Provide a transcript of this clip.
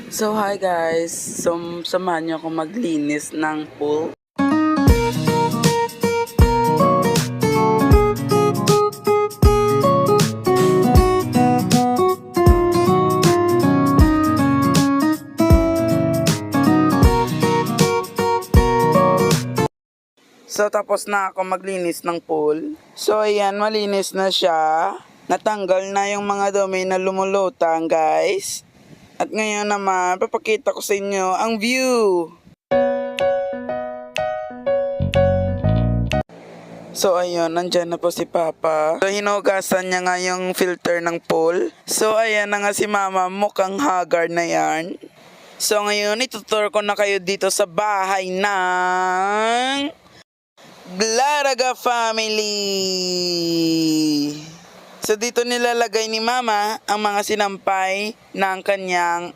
So hi guys, samahan niyo ako maglinis ng pool. So tapos na ako maglinis ng pool. So ayan, malinis na siya. Natanggal na yung mga dumi na lumulutang guys. At ngayon naman, papakita ko sa inyo ang view. So ayun, nandyan na po si Papa. So hinugasan niya nga yung filter ng pool. So ayan na nga si Mama, mukhang haggard na yan. So ngayon, itutur ko na kayo dito sa bahay ng Glaraga family. So dito nilalagay ni Mama ang mga sinampay ng kanyang